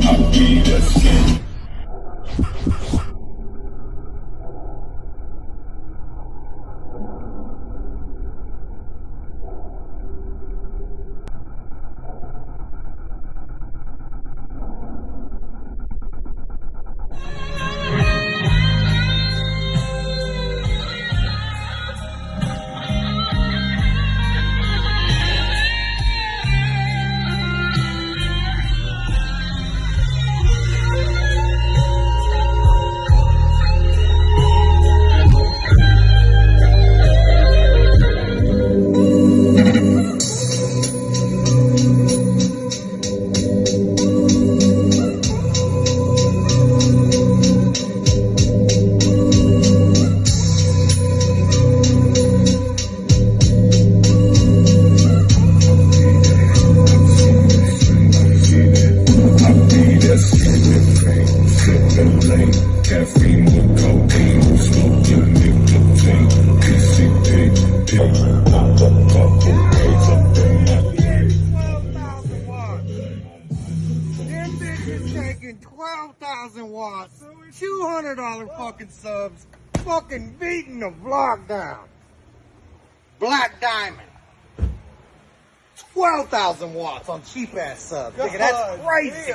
I'll be the skin. Caffeine with codeine, smoking nicotine, PCP, knocked a couple days up in that 12,000 watts. Them bitches taking 12,000 watts, $200 fucking subs, fucking beating the vlog down. Black Diamond. 12,000 watts on cheap ass subs. Nigga, that's crazy.